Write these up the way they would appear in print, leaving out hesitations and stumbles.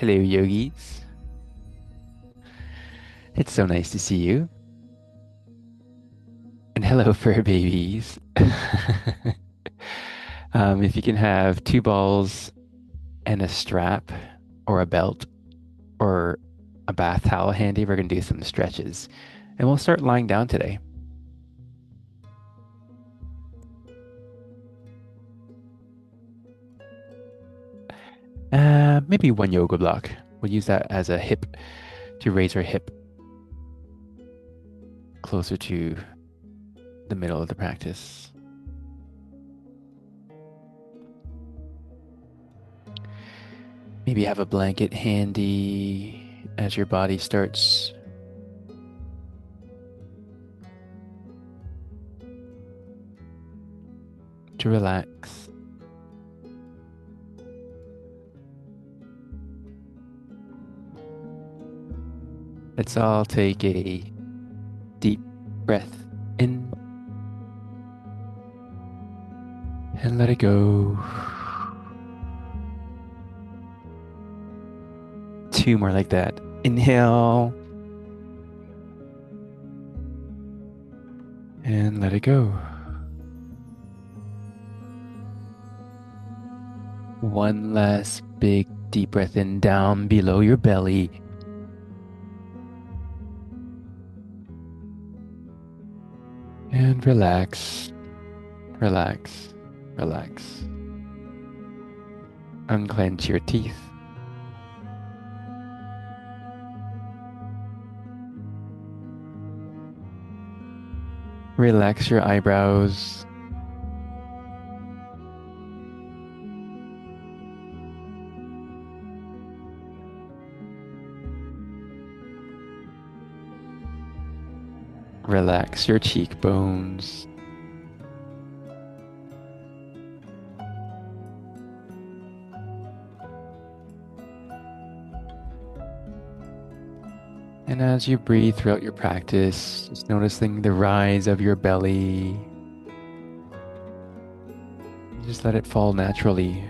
Hello, yogis. It's so nice to see you. And hello, fur babies. If you can have two balls and a strap or a belt or a bath towel handy, we're going to do some stretches. And we'll start lying down today. Maybe one yoga block. We'll use that as a hip to raise our hip closer to the middle of the practice. Maybe have a blanket handy as your body starts to relax. Let's all take a deep breath in and let it go. Two more like that. Inhale and let it go. One last big deep breath in down below your belly. And relax, relax, relax. Unclench your teeth. Relax your eyebrows. Relax your cheekbones. And as you breathe throughout your practice, just noticing the rise of your belly. Just let it fall naturally.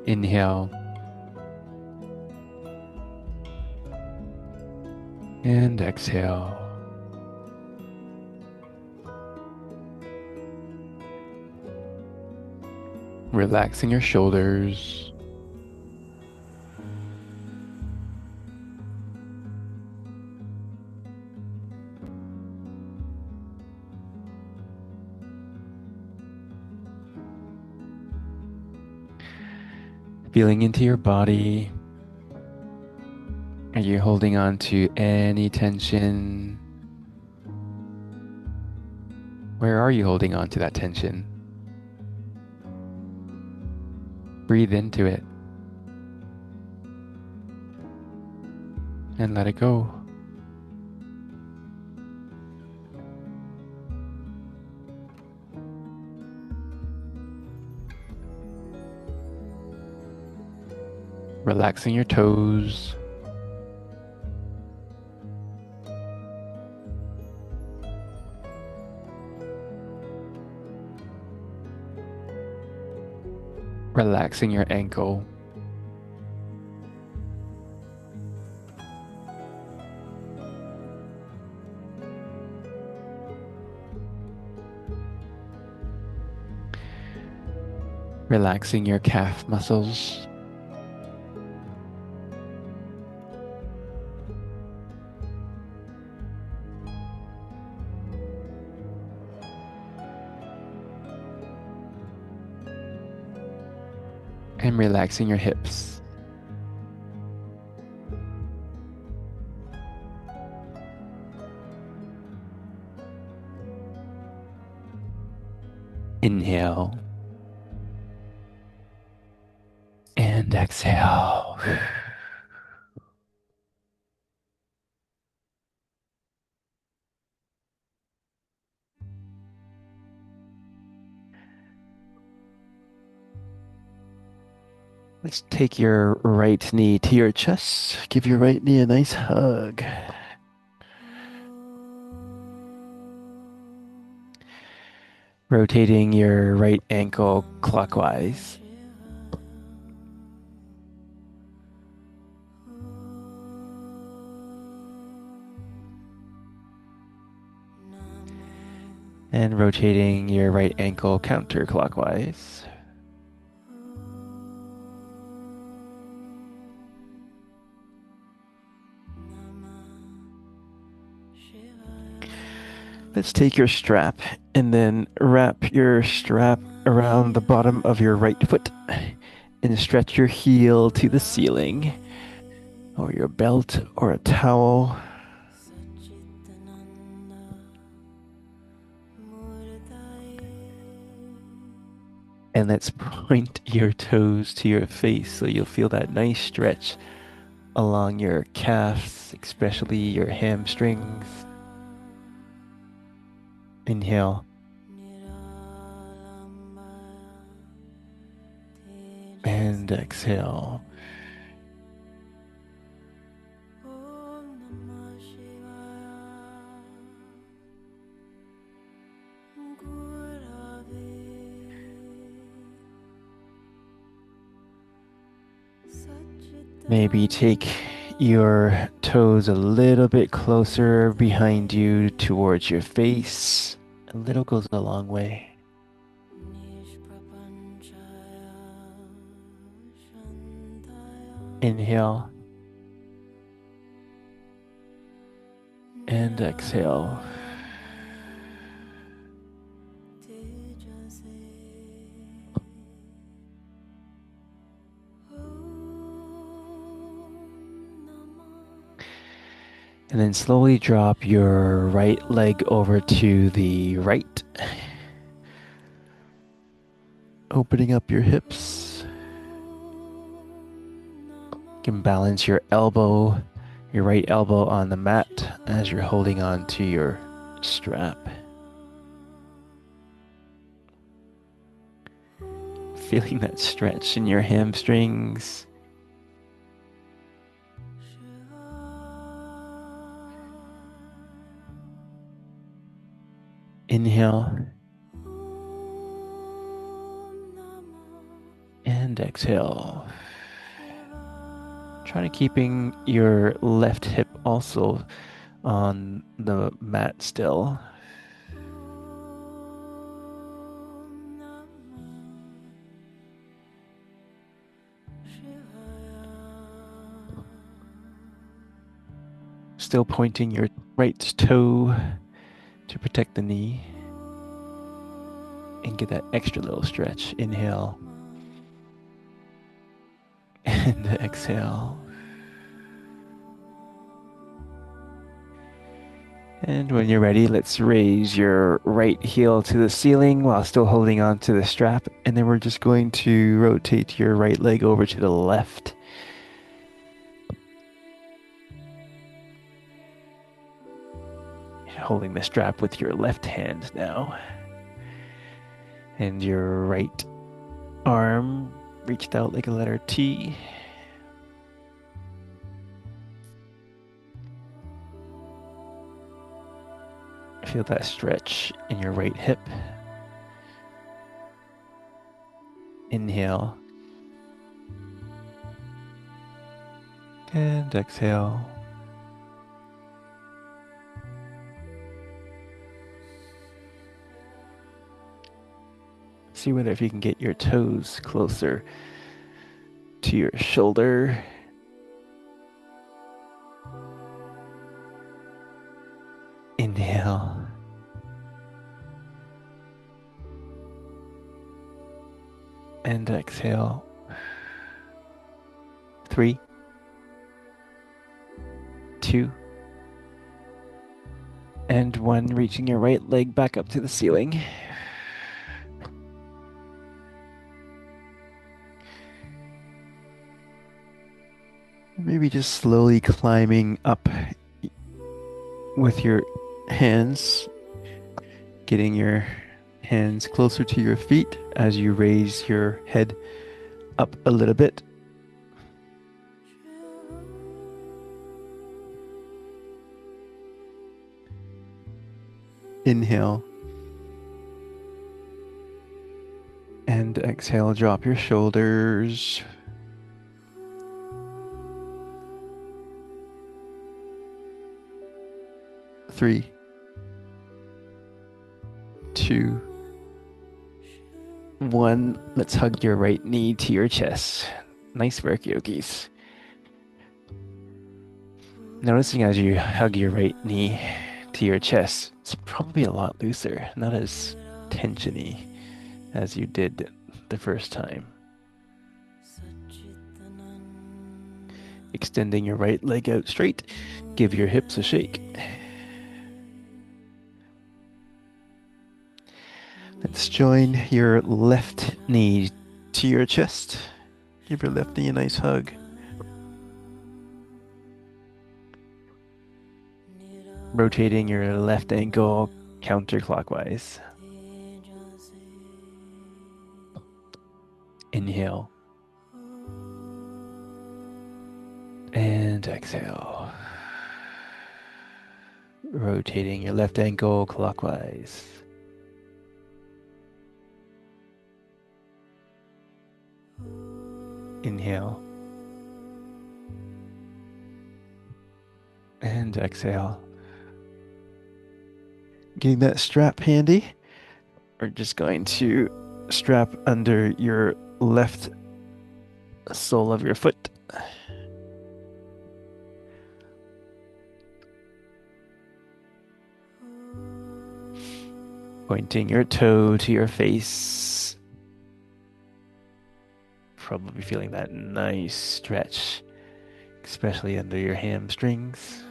Inhale. And exhale. Relaxing your shoulders. Feeling into your body. Are you holding on to any tension? Where are you holding on to that tension? Breathe into it. And let it go. Relaxing your toes. Relaxing your ankle. Relaxing your calf muscles. And relaxing your hips. Inhale. And exhale. Let's take your right knee to your chest. Give your right knee a nice hug. rotating your right ankle clockwise. And rotating your right ankle counterclockwise. Let's take your strap and then wrap your strap around the bottom of your right foot and stretch your heel to the ceiling or your belt or a towel. And let's point your toes to your face so you'll feel that nice stretch along your calves, especially your hamstrings. Inhale. And exhale. Maybe take your toes a little bit closer behind you towards your face. A little goes a long way. Inhale. And exhale. And then slowly drop your right leg over to the right. Opening up your hips. You can balance your right elbow on the mat as you're holding on to your strap. Feeling that stretch in your hamstrings. Inhale. And exhale. Try to keeping your left hip also on the mat still. Still pointing your right toe to protect the knee. And get that extra little stretch. Inhale. And exhale. And when you're ready, let's raise your right heel to the ceiling while still holding on to the strap. And then we're just going to rotate your right leg over to the left. Holding the strap with your left hand now. And your right arm reached out like a letter T. Feel that stretch in your right hip. Inhale. And exhale. See whether if you can get your toes closer to your shoulder. Inhale. And exhale. 3, 2, and 1. Reaching your right leg back up to the ceiling. Maybe just slowly climbing up with your hands, getting your hands closer to your feet as you raise your head up a little bit. Inhale. And exhale, drop your shoulders. 3, 2, 1. Let's hug your right knee to your chest. Nice work, yogis. Noticing as you hug your right knee to your chest, it's probably a lot looser, not as tensiony as you did the first time. Extending your right leg out straight, give your hips a shake. Let's join your left knee to your chest. Give your left knee a nice hug. Rotating your left ankle counterclockwise. Inhale. And exhale. Rotating your left ankle clockwise. Inhale. And exhale. Getting that strap handy. We're just going to strap under your left sole of your foot. Pointing your toe to your face. Probably feeling that nice stretch, especially under your hamstrings,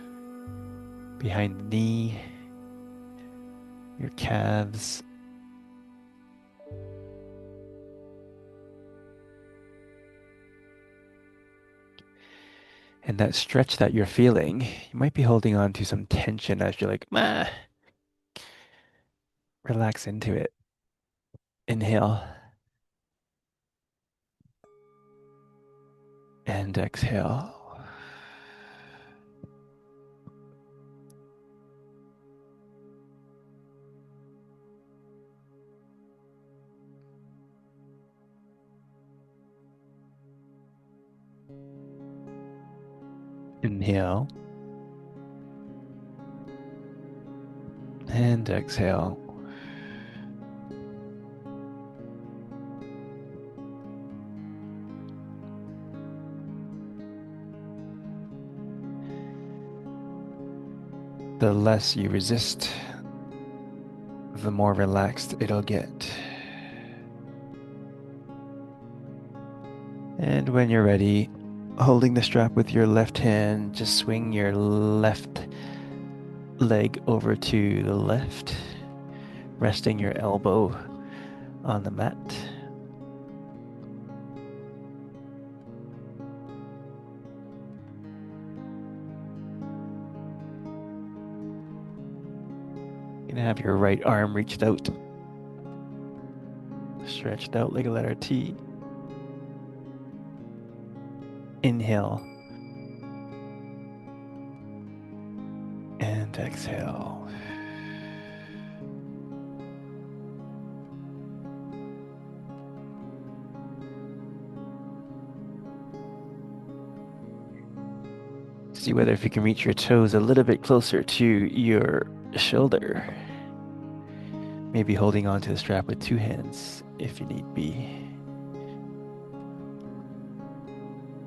behind the knee, your calves. And that stretch that you're feeling, you might be holding on to some tension as you're like, ah. Relax into it. Inhale. And exhale. Inhale. And exhale. The less you resist, the more relaxed it'll get. And when you're ready, holding the strap with your left hand, just swing your left leg over to the left, resting your elbow on the mat. You're gonna have your right arm reached out, stretched out like a letter T. Inhale. And exhale. See whether if you can reach your toes a little bit closer to your shoulder. Maybe holding onto the strap with 2 hands if you need be.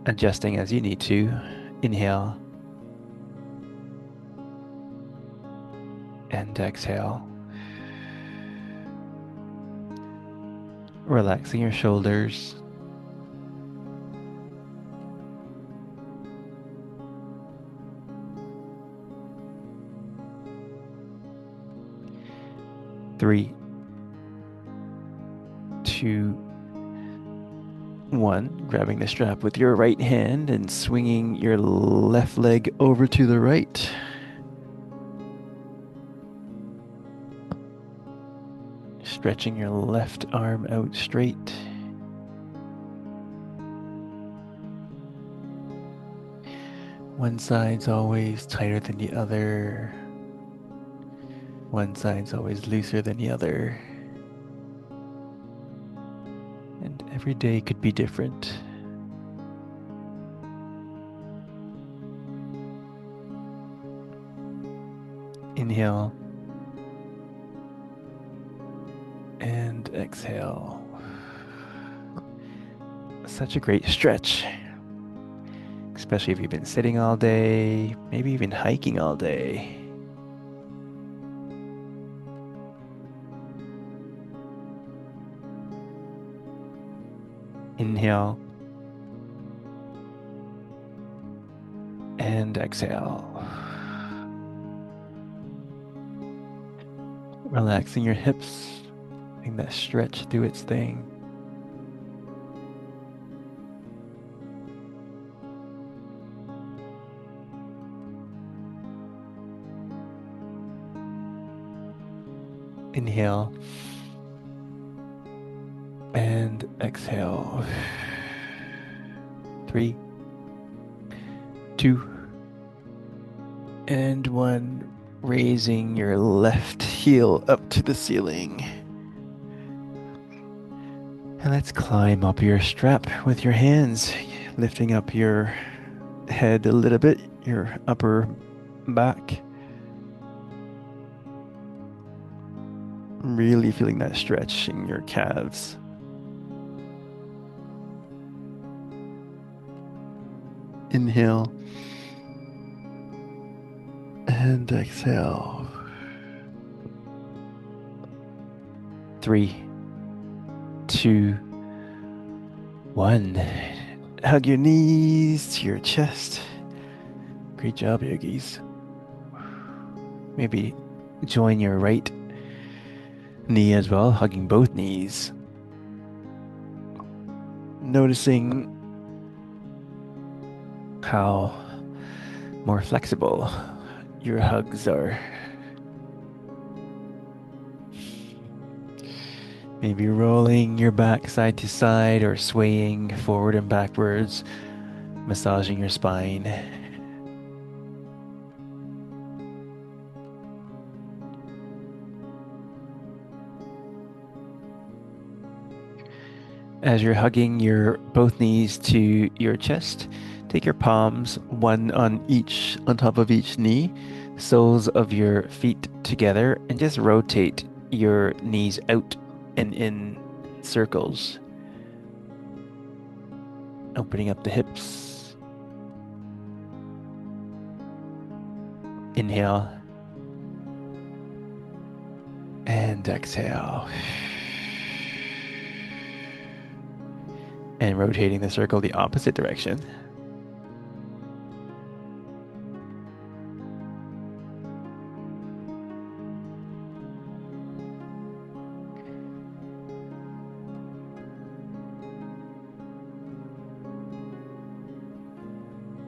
Adjusting as you need to. Inhale. And exhale. Relaxing your shoulders. Three, 2, 1. Grabbing the strap with your right hand and swinging your left leg over to the right. Stretching your left arm out straight. One side's always tighter than the other. One side's always looser than the other. Every day could be different. Inhale and exhale. Such a great stretch, especially if you've been sitting all day, maybe even hiking all day. Inhale and exhale. Relaxing your hips, letting that stretch do its thing. Inhale and exhale. 3, 2, and 1. Raising your left heel up to the ceiling. And let's climb up your strap with your hands, lifting up your head a little bit, your upper back. Really feeling that stretch in your calves. Inhale and exhale. 3, 2, 1. Hug your knees to your chest. Great job, yogis. Maybe join your right knee as well, hugging both knees. Noticing how more flexible your hugs are. Maybe rolling your back side to side or swaying forward and backwards, massaging your spine. As you're hugging your both knees to your chest, take your palms, one on top of each knee, soles of your feet together, and just rotate your knees out and in circles. Opening up the hips. Inhale. And exhale. And rotating the circle the opposite direction.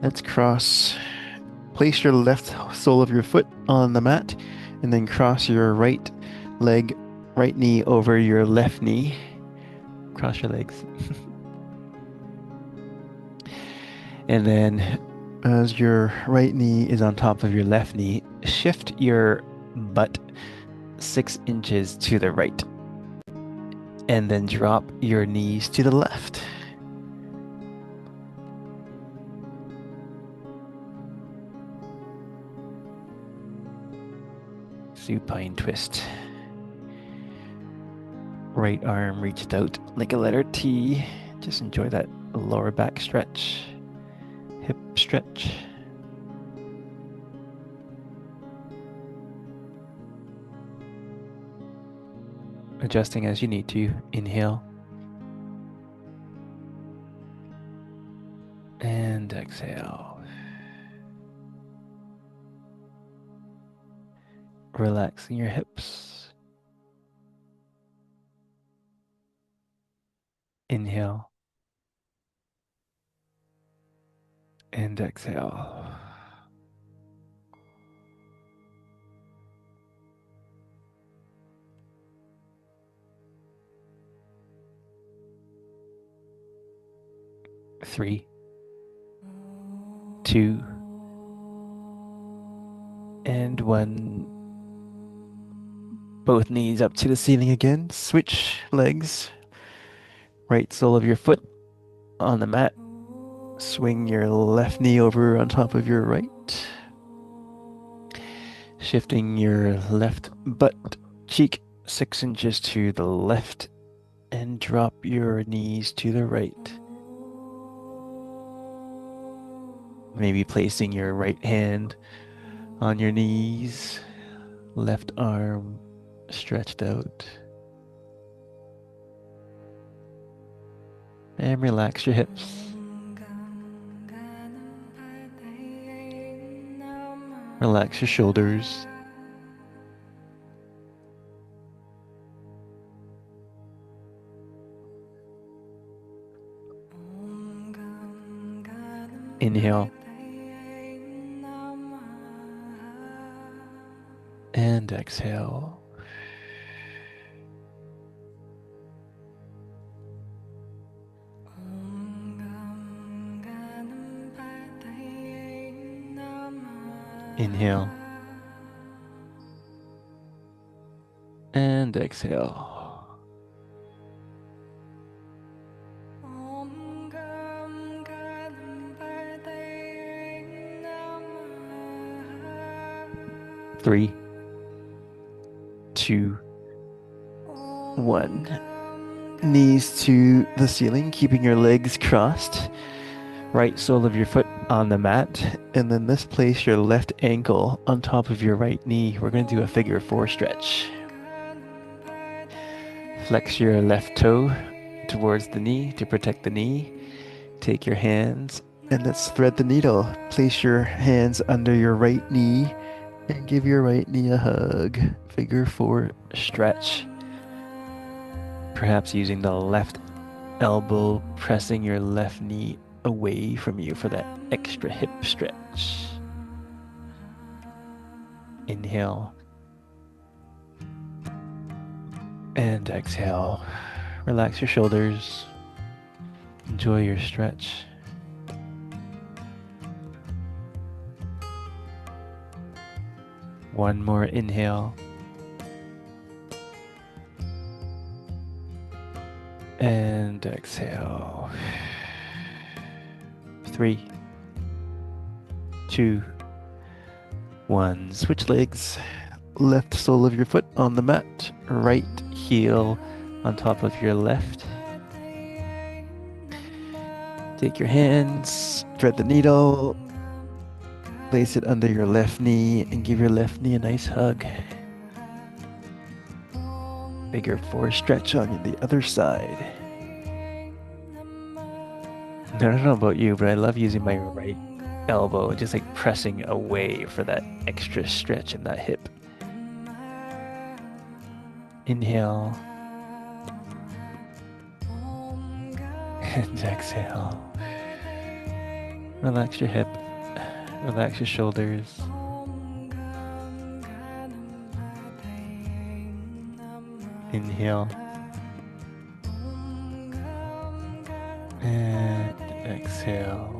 Let's cross. Place your left sole of your foot on the mat and then cross your right leg, right knee over your left knee. Cross your legs. And then as your right knee is on top of your left knee, shift your butt 6 inches to the right. And then drop your knees to the left. Supine twist. Right arm reached out like a letter T. Just enjoy that lower back stretch. Hip stretch. Adjusting as you need to. Inhale. And exhale. Relaxing your hips. Inhale. And exhale. Three, 2, and 1. Both knees up to the ceiling again. Switch legs. Right sole of your foot on the mat. Swing your left knee over on top of your right. Shifting your left butt cheek 6 inches to the left and drop your knees to the right. Maybe placing your right hand on your knees, left arm stretched out. And relax your hips. Relax your shoulders. Inhale. And exhale. Inhale. And exhale. Three, two, one. Knees to the ceiling, keeping your legs crossed. Right sole of your foot on the mat. And then this place your left ankle on top of your right knee. We're going to do a figure 4 stretch. Flex your left toe towards the knee to protect the knee. Take your hands and let's thread the needle. Place your hands under your right knee and give your right knee a hug. Figure 4 stretch. Perhaps using the left elbow, pressing your left knee away from you for that extra hip stretch. Inhale. And exhale. Relax your shoulders. Enjoy your stretch. One more inhale. And exhale. 3, 2, 1. Switch legs. Left sole of your foot on the mat. Right heel on top of your left. Take your hands, thread the needle, place it under your left knee, and give your left knee a nice hug. Figure 4 stretch on the other side. I don't know about you, but I love using my right elbow, just like pressing away for that extra stretch in that hip. Inhale. And exhale. Relax your hip. Relax your shoulders. Inhale. And exhale.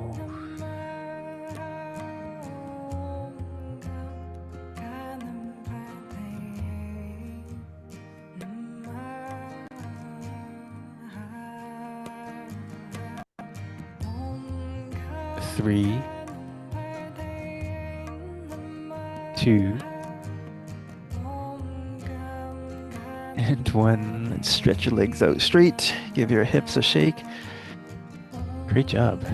Three, 2, and 1. Stretch your legs out straight. Give your hips a shake. Great job.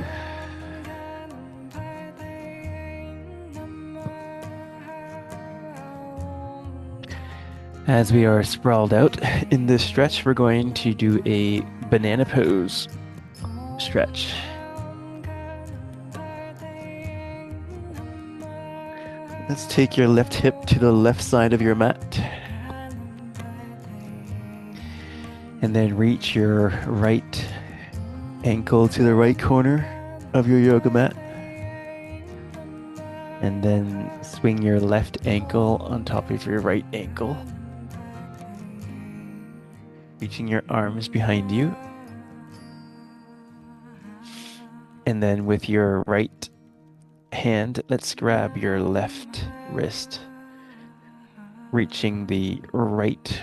As we are sprawled out in this stretch, we're going to do a banana pose stretch. Let's take your left hip to the left side of your mat. And then reach your right ankle to the right corner of your yoga mat. And then swing your left ankle on top of your right ankle. Reaching your arms behind you. And then with your right hand, let's grab your left wrist, reaching the right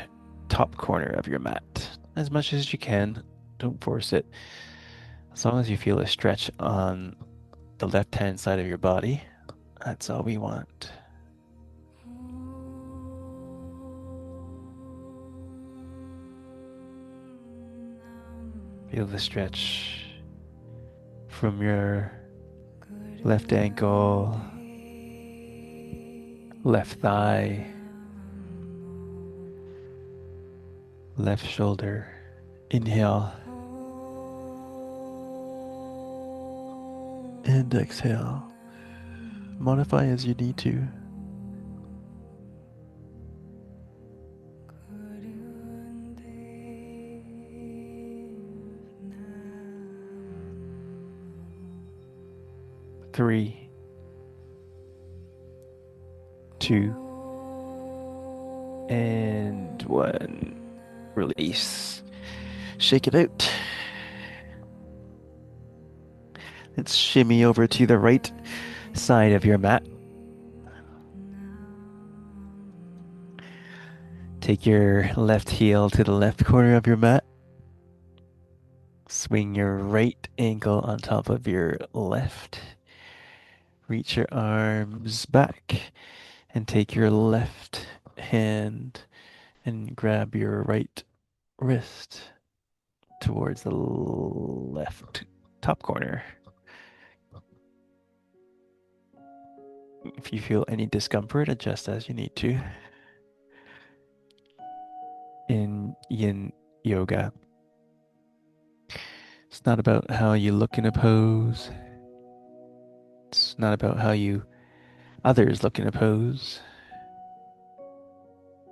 top corner of your mat as much as you can. Don't force it. As long as you feel a stretch on the left-hand side of your body, that's all we want. Feel the stretch from your left ankle, left thigh, left shoulder. Inhale and exhale. Modify as you need to. Three, two, and one. Release. Shake it out. Let's shimmy over to the right side of your mat. Take your left heel to the left corner of your mat. Swing your right ankle on top of your left. Reach your arms back and take your left hand and grab your right wrist towards the left top corner. If you feel any discomfort, adjust as you need to. In Yin Yoga, it's not about how you look in a pose. It's not about how others look in a pose.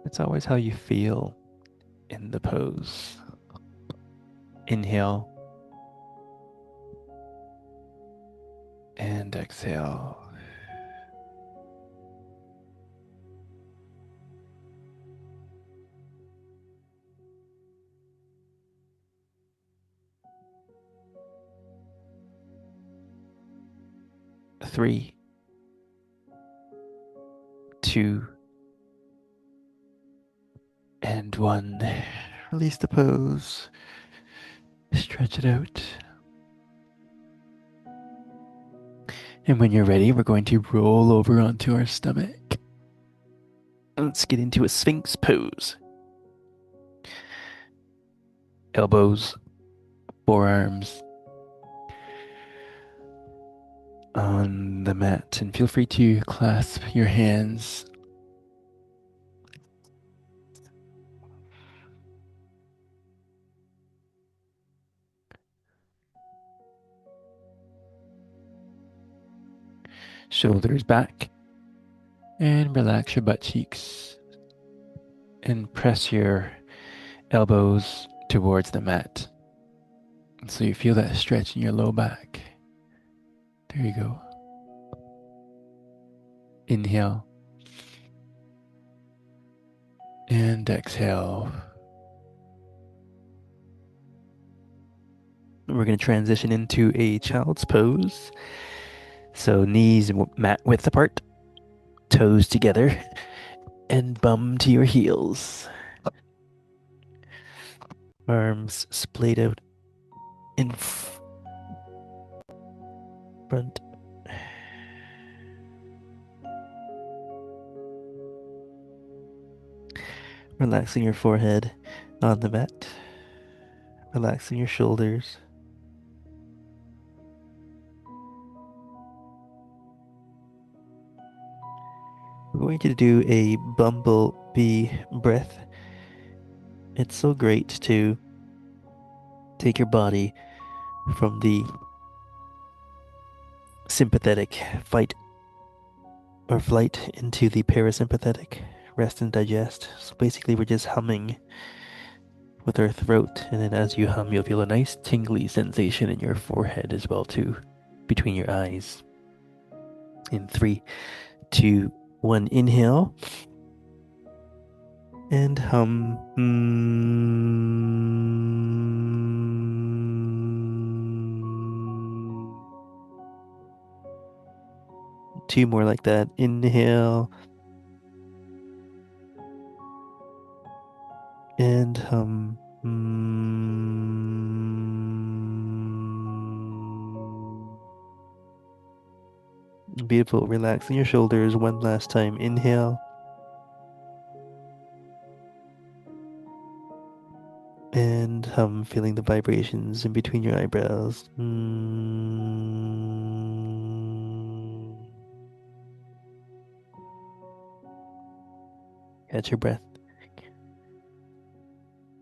It's always how you feel in the pose. Inhale and exhale. Three, two, and one. Release the pose. Stretch it out. And when you're ready, we're going to roll over onto our stomach. Let's get into a Sphinx pose. Elbows, forearms on the mat, and feel free to clasp your hands. Shoulders back, and relax your butt cheeks. And press your elbows towards the mat. So you feel that stretch in your low back. There you go. Inhale. And exhale. We're going to transition into a child's pose. So knees mat width apart, toes together, and bum to your heels. Arms splayed out in front. Relaxing your forehead on the mat. Relaxing your shoulders. We're going to do a bumblebee breath. It's so great to take your body from the sympathetic fight or flight into the parasympathetic rest and digest. So basically, we're just humming with our throat, and then as you hum, you'll feel a nice tingly sensation in your forehead as well too, between your eyes. In 3, 2, 1, inhale and hum. 2 more like that. Inhale and hum. Beautiful. Relaxing your shoulders one last time. Inhale. And feeling the vibrations in between your eyebrows. Catch your breath.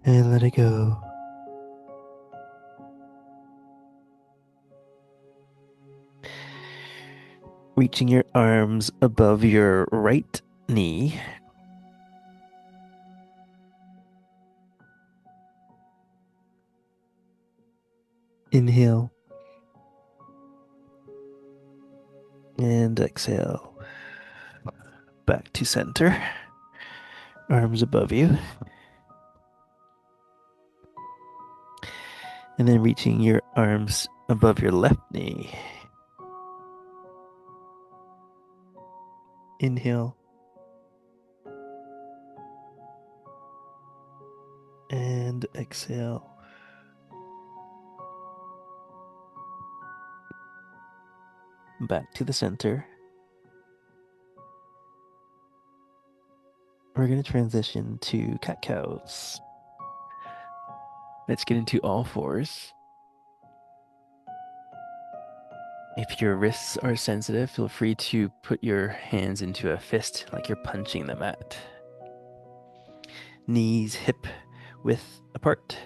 And let it go. Reaching your arms above your right knee. Inhale. And exhale. Back to center. Arms above you. And then reaching your arms above your left knee. Inhale. And exhale. Back to the center. We're going to transition to cat cows. Let's get into all fours. If your wrists are sensitive, feel free to put your hands into a fist like you're punching the mat. Knees hip width apart.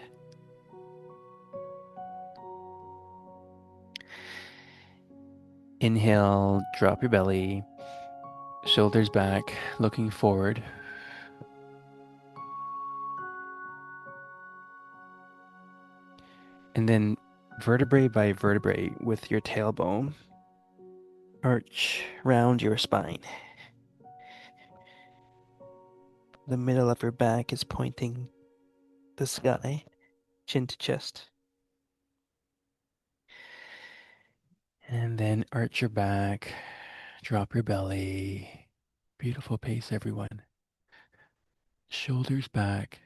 Inhale, drop your belly, shoulders back, looking forward. And then vertebrae by vertebrae with your tailbone, arch round your spine. The middle of your back is pointing the sky, chin to chest. And then arch your back, drop your belly. Beautiful pace, everyone. Shoulders back.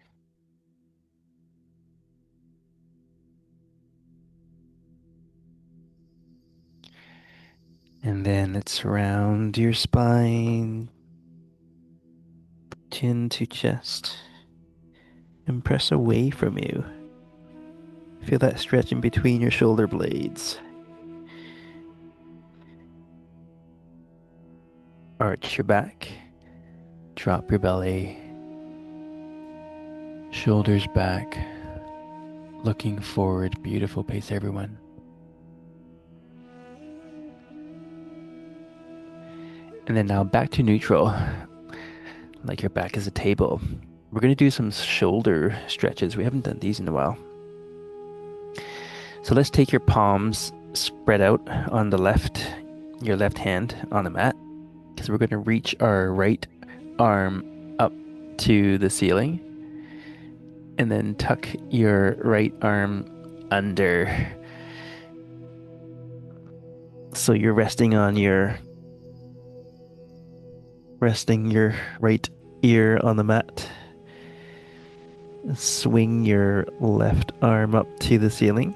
And then let's round your spine, chin to chest, and press away from you. Feel that stretch in between your shoulder blades. Arch your back, drop your belly, shoulders back, looking forward. Beautiful pace, everyone. And then now back to neutral, like your back is a table. We're going to do some shoulder stretches. We haven't done these in a while. So let's take your palms spread out on the left, your left hand on the mat, because we're going to reach our right arm up to the ceiling and then tuck your right arm under. So you're resting your right ear on the mat. Swing your left arm up to the ceiling.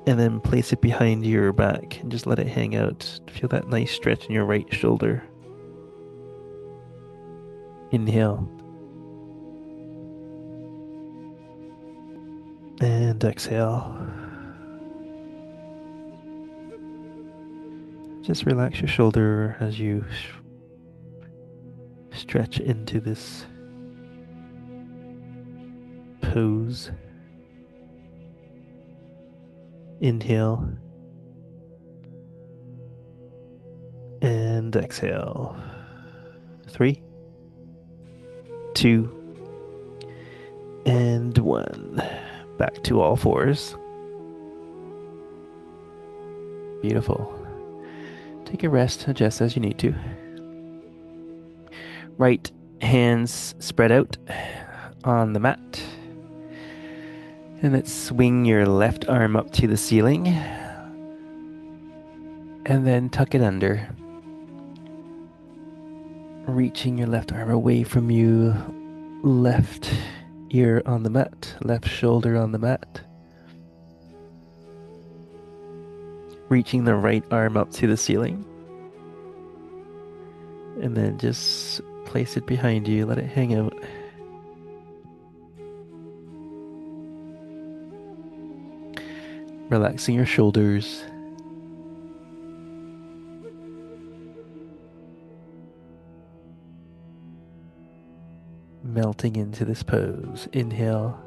And then place it behind your back and just let it hang out. Feel that nice stretch in your right shoulder. Inhale. And exhale. Just relax your shoulder as you stretch into this pose. Inhale. And exhale. 3, 2, and 1. Back to all fours. Beautiful. Take a rest, adjust as you need to. Right hands spread out on the mat. And let's swing your left arm up to the ceiling. And then tuck it under. Reaching your left arm away from you. Left ear on the mat. Left shoulder on the mat. reaching the right arm up to the ceiling. And then just place it behind you, let it hang out. Relaxing your shoulders. Melting into this pose. Inhale.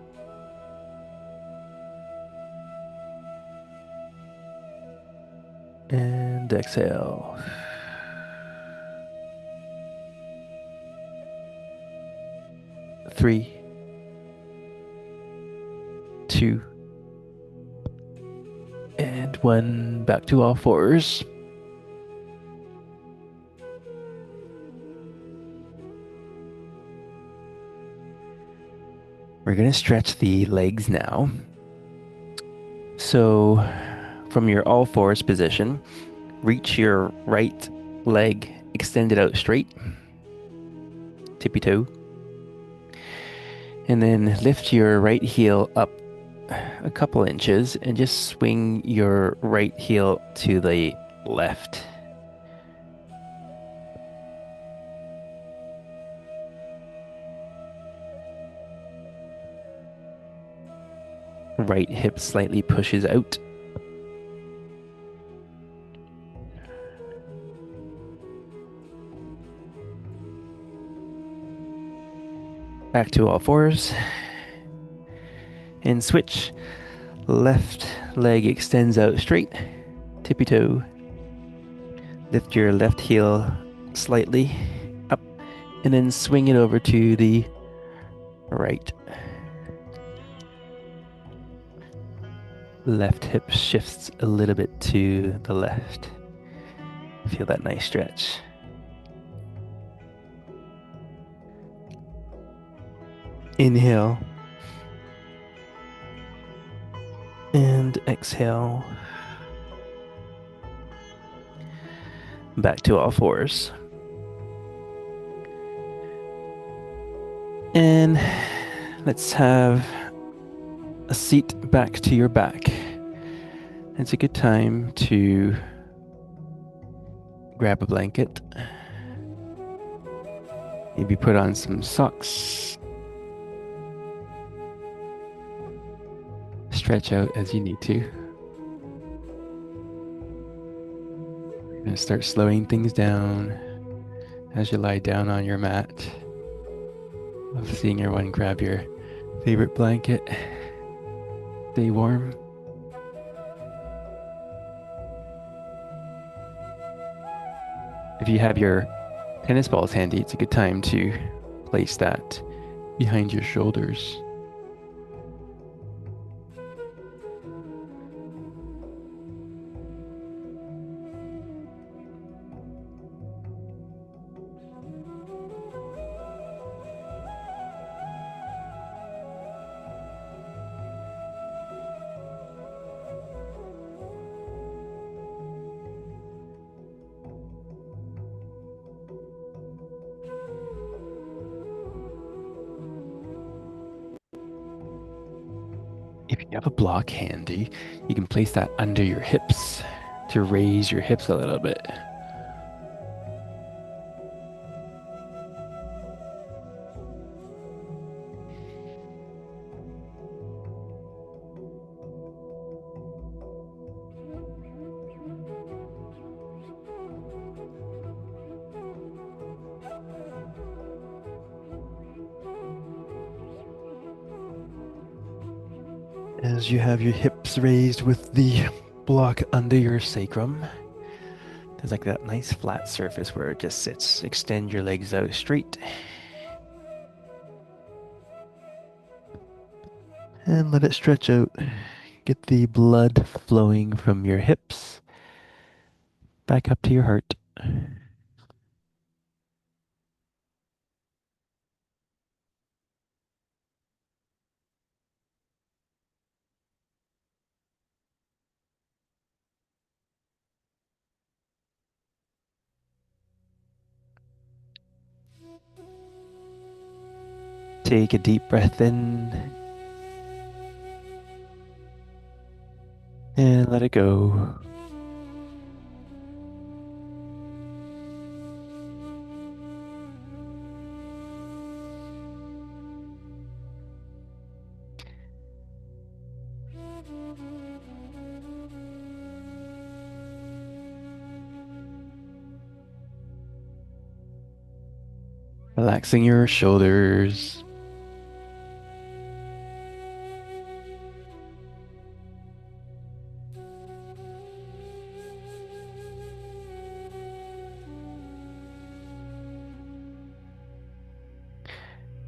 And exhale. Three, two, and one. Back to all fours. We're going to stretch the legs now. So from your all fours position, reach your right leg extended out straight, tippy toe. And then lift your right heel up a couple inches and just swing your right heel to the left. Right hip slightly pushes out. Back to all fours. And switch. Left leg extends out straight, tippy toe. Lift your left heel slightly up and then swing it over to the right. Left hip shifts a little bit to the left. Feel that nice stretch. Inhale. And exhale. Back to all fours. And let's have a seat back to your back. It's a good time to grab a blanket. Maybe put on some socks. Stretch out as you need to. You're going to start slowing things down as you lie down on your mat. Love seeing everyone grab your favorite blanket. Stay warm. If you have your tennis balls handy, it's a good time to place that behind your shoulders. If you have a block handy, you can place that under your hips to raise your hips a little bit. As you have your hips raised with the block under your sacrum, there's like that nice flat surface where it just sits. Extend your legs out straight. And let it stretch out. Get the blood flowing from your hips back up to your heart. Take a deep breath in and let it go. Relaxing your shoulders.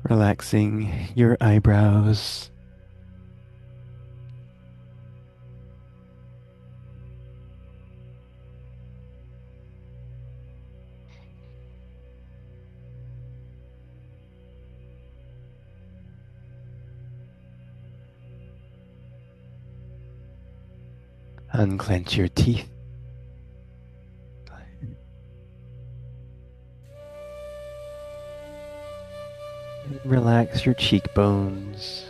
Relaxing your eyebrows. Unclench your teeth. Relax your cheekbones.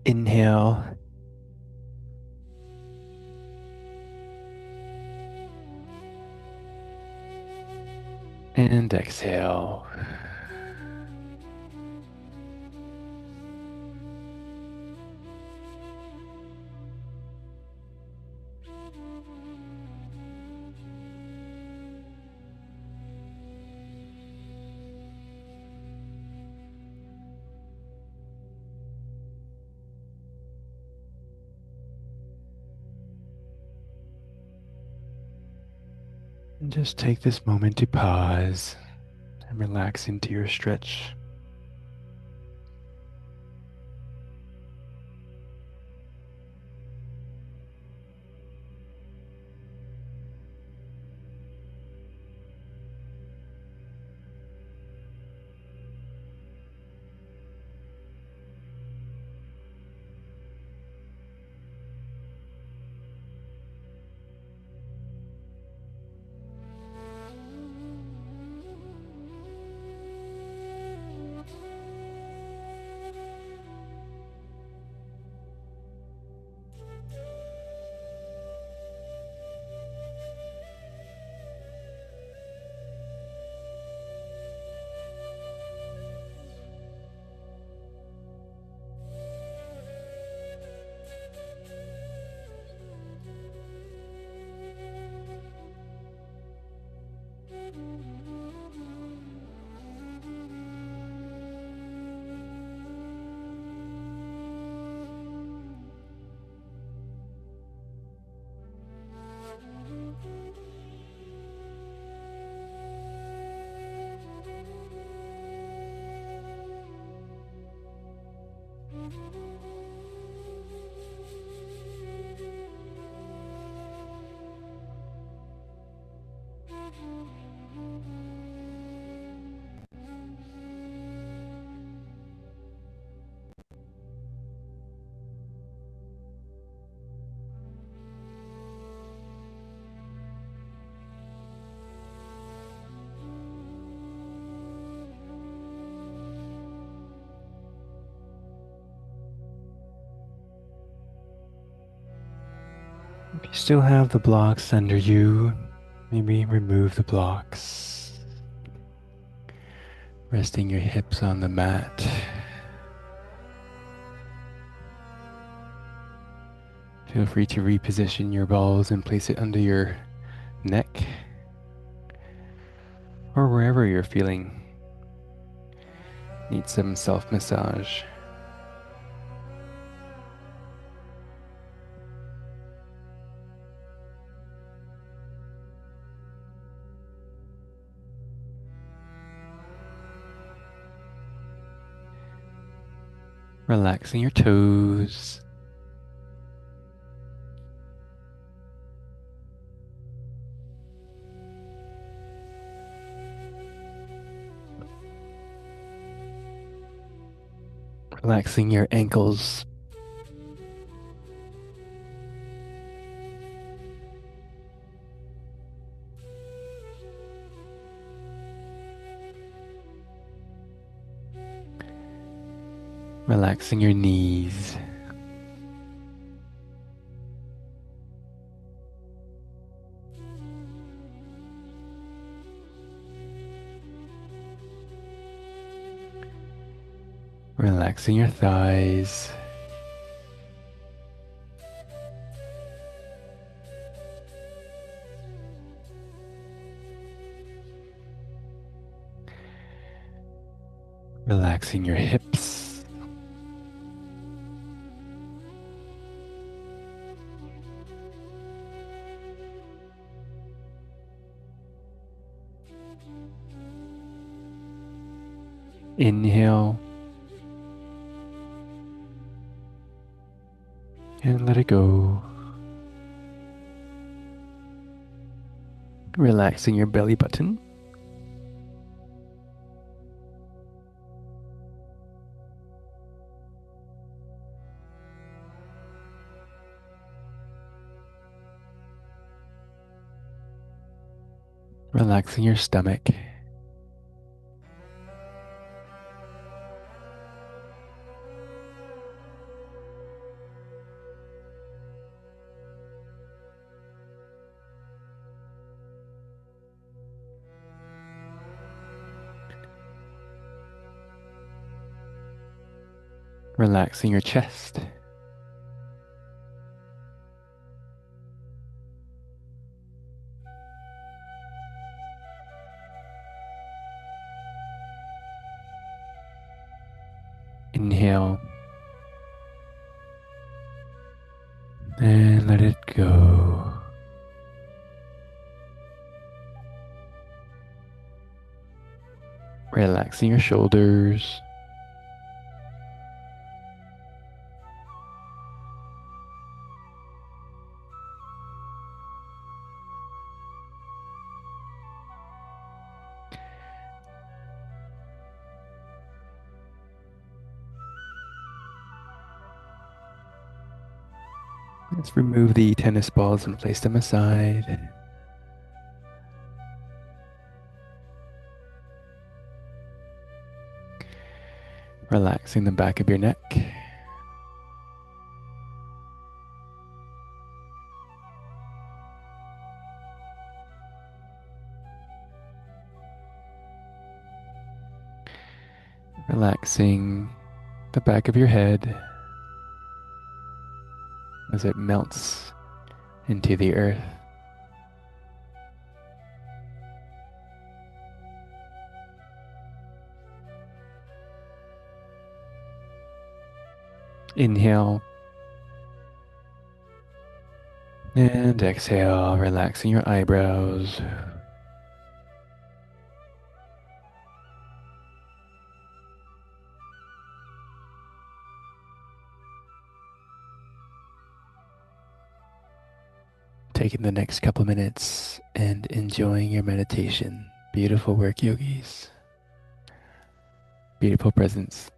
Inhale. And exhale. And just take this moment to pause and relax into your stretch. If you still have the blocks under you, maybe remove the blocks. Resting your hips on the mat. Feel free to reposition your balls and place it under your neck or wherever you're feeling. Need some self-massage. Relaxing your toes. Relaxing your ankles. Relaxing your knees. Relaxing your thighs. Relaxing your hips. Inhale and let it go. Relaxing your belly button. Relaxing your stomach. Relaxing your chest. Inhale and let it go. Relaxing your shoulders. Let's remove the tennis balls and place them aside. Relaxing the back of your neck. Relaxing the back of your head as it melts into the earth. Inhale and exhale, relaxing your eyebrows. Taking the next couple minutes and enjoying your meditation. Beautiful work, yogis. Beautiful presence.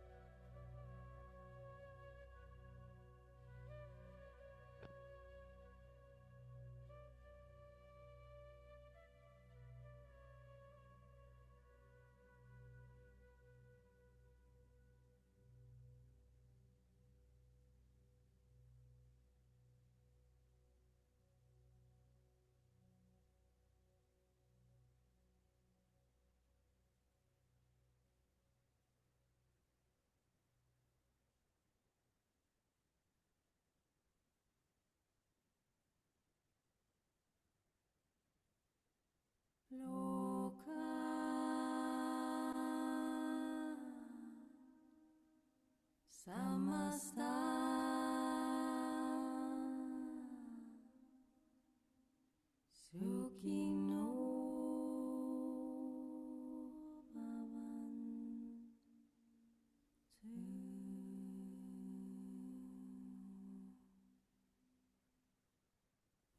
Samasta Sukhino Bhavantu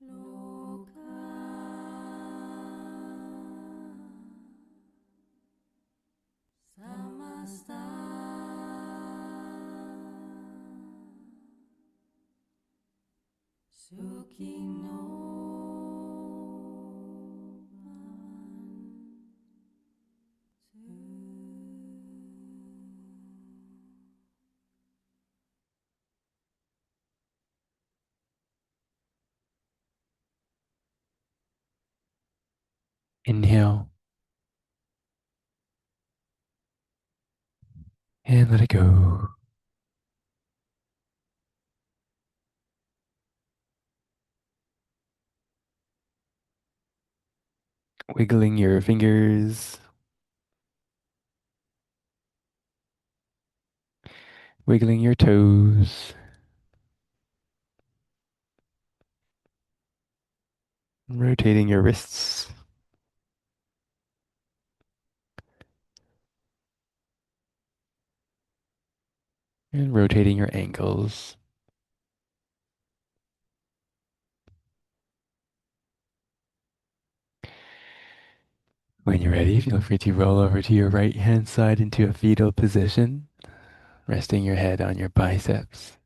Loka Samasta Sukhino Inhale And let it go. Wiggling your fingers, wiggling your toes, rotating your wrists, and rotating your ankles. When you're ready, feel free to roll over to your right hand side into a fetal position, resting your head on your biceps.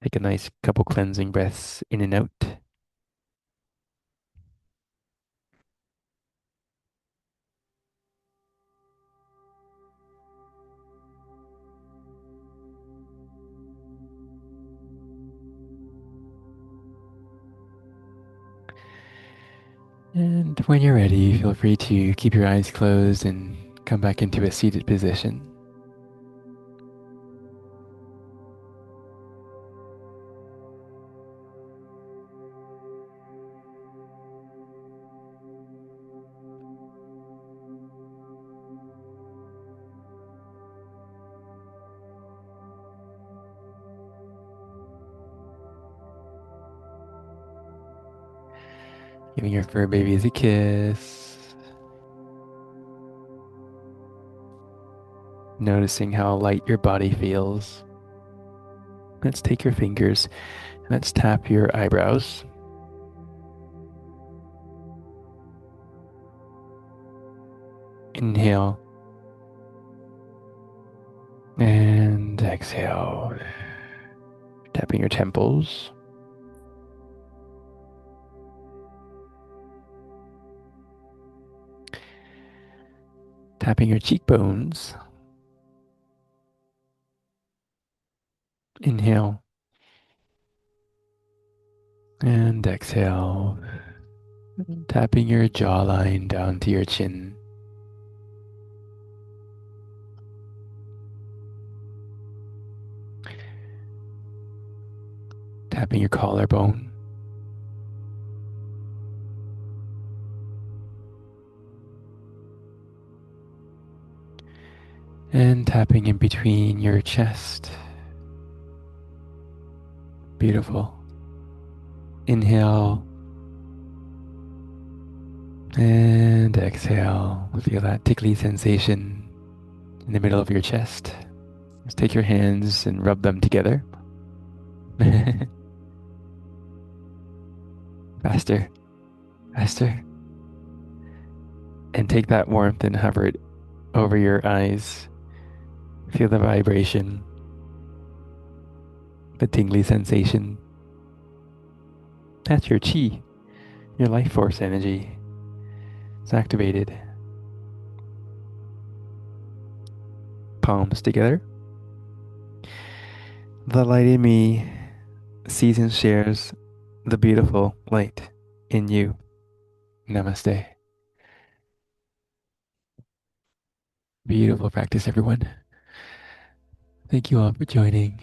Take a nice couple cleansing breaths in and out. And when you're ready, feel free to keep your eyes closed and come back into a seated position. Giving your fur babies a kiss. Noticing how light your body feels. Let's take your fingers and let's tap your eyebrows. Inhale and exhale. Tapping your temples. Tapping your cheekbones. Inhale and exhale. Tapping your jawline down to your chin. Tapping your collarbone. And tapping in between your chest. Beautiful. Inhale and exhale. Feel that tickly sensation in the middle of your chest. Just take your hands and rub them together. Faster, faster. And take that warmth and hover it over your eyes. Feel the vibration, the tingly sensation. That's your chi, your life force energy. It's activated. Palms together. The light in me sees and shares the beautiful light in you. Namaste. Beautiful practice, everyone. Thank you all for joining.